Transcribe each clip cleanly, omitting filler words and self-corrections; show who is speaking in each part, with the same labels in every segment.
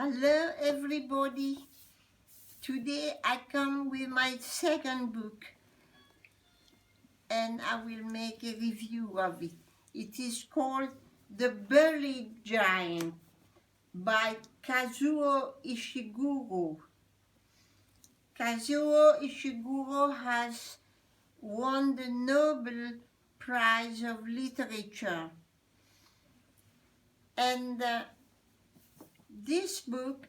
Speaker 1: Hello everybody. Today I come with my second book and I will make a review of it. It is called The Buried Giant by Kazuo Ishiguro. Kazuo Ishiguro has won the Nobel Prize of Literature. And this book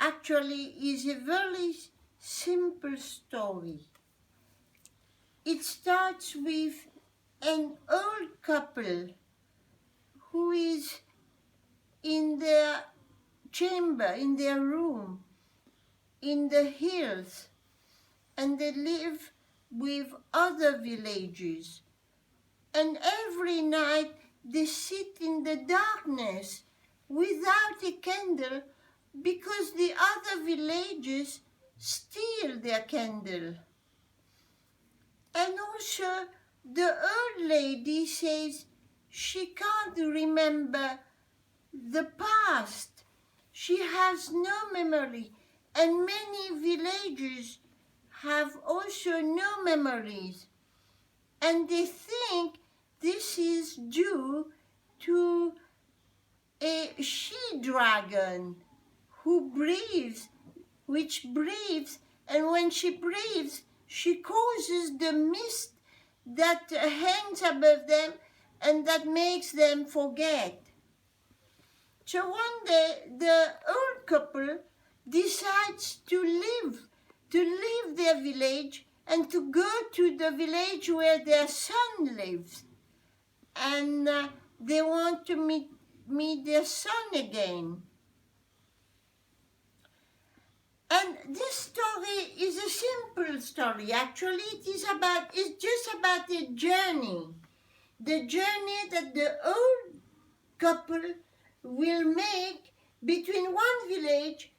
Speaker 1: actually is a very simple story. It starts with an old couple who is in their chamber, in their room, in the hills, and they live with other villagers. And every night they sit in the darkness without a candle because the other villagers steal their candle. And also the old lady says she can't remember the past. She has no memory, and many villagers have also no memories. And they think this is due to a she-dragon which breathes, and when she breathes, she causes the mist that hangs above them and that makes them forget. So one day, the old couple decides to leave their village and to go to the village where their son lives. And they want to meet their son again. And this story is a simple story. Actually, it's just about a journey. The journey that the old couple will make between one village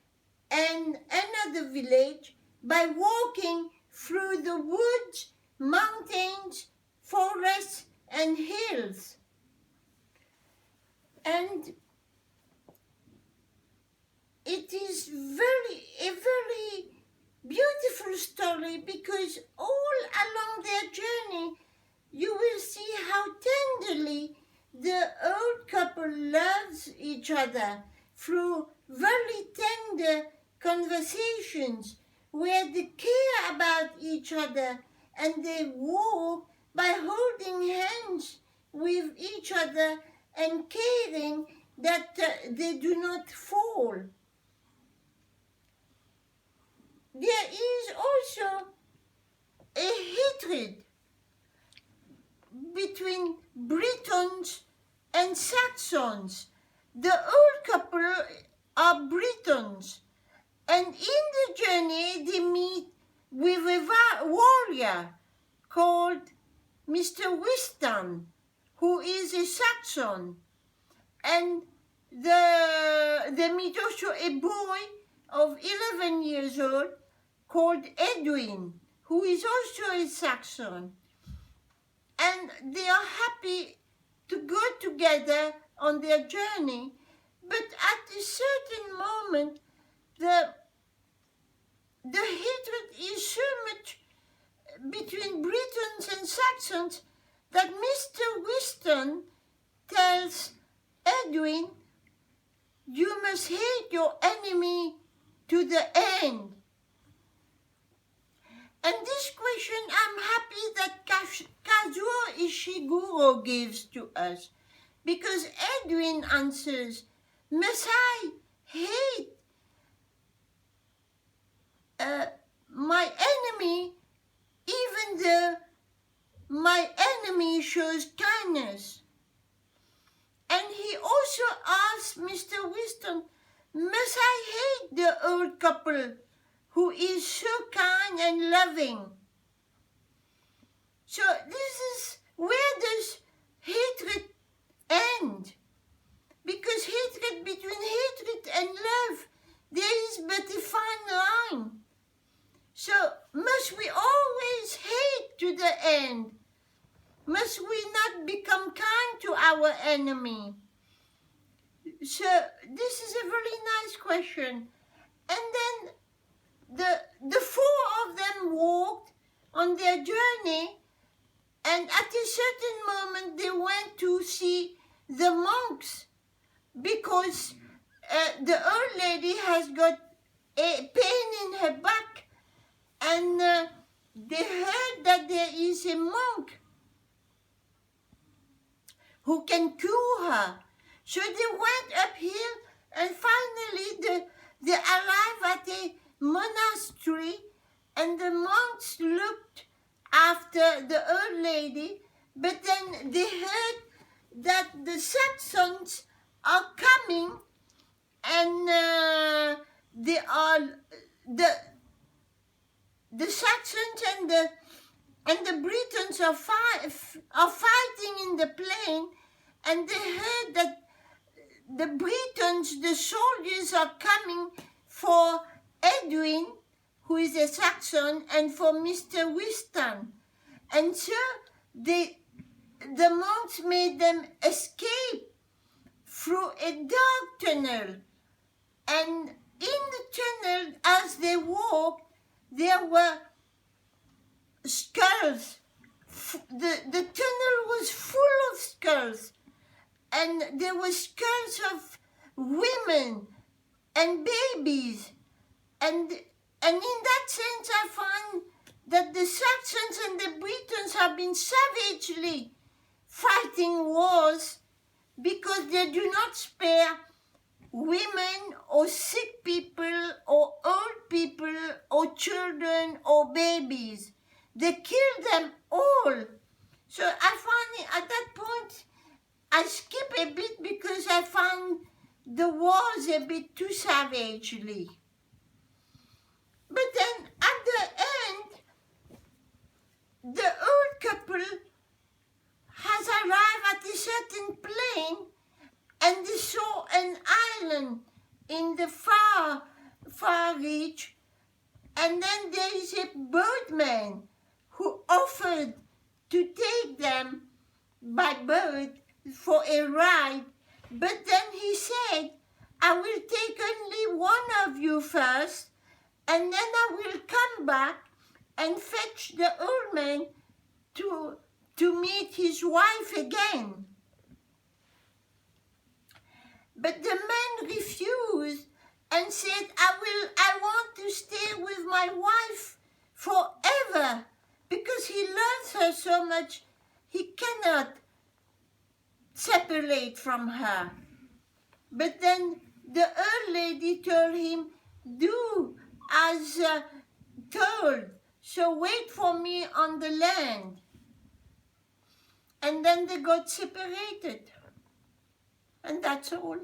Speaker 1: and another village by walking through the woods, mountains, forests, and hills. And it is a very beautiful story because all along their journey you will see how tenderly the old couple loves each other through very tender conversations where they care about each other and they walk by holding hands with each other and caring that they do not fall. There is also a hatred between Britons and Saxons. The old couple are Britons, and in the journey they meet with a warrior called Mr. Whiston, who is a Saxon, and they meet also a boy of 11 years old called Edwin, who is also a Saxon. And they are happy to go together on their journey, but at a certain moment, the hatred is so much between Britons and Saxons that Mr. Whiston tells Edwin, "You must hate your enemy to the end." And this question I'm happy that Kazuo Ishiguro gives to us, because Edwin answers, "Must I hate my enemy even though my enemy shows kindness?" And he also asks Mr. Whiston, "Must I hate the old couple who is so kind and loving?" So this is where does hatred end? Because between hatred and love, there is but a fine line. So must we always hate to the end? Must we not become kind to our enemy? So this is a very nice question. And then the four of them walked on their journey, and at a certain moment they went to see the monks, because the old lady has got a pain in her back, and they heard that there is a monk who can cure her. So they went uphill, and finally they arrived at a monastery, and the monks looked after the old lady, but then they heard that the Saxons are coming, and they are the Saxons and the Britons are fighting in the plain, and they heard that the Britons, the soldiers, are coming for Edwin, who is a Saxon, and for Mr. Wiston. And so the monks made them escape through a dark tunnel. And in the tunnel, as they walked, there were skulls. The tunnel was full of skulls. And there were skulls of women and babies. And in that sense, I find that the Saxons and the Britons have been savagely fighting wars, because they do not spare women or sick people or old people or children or babies. They kill them all. So I find at that point, I skip a bit because I found the wars a bit too savagely. But then at the end, the old couple has arrived at a certain plain, and they saw an island in the far reach, and then there is a boatman who offered to take them by boat for a ride, but then he said, I will take only one of you first, and then I will come back and fetch the old man to meet his wife again. But the man refused and said, I want to stay with my wife forever, because he loves her so much, he cannot separate from her. But then the old lady told him, do as told, so wait for me on the land. And then they got separated. And that's all.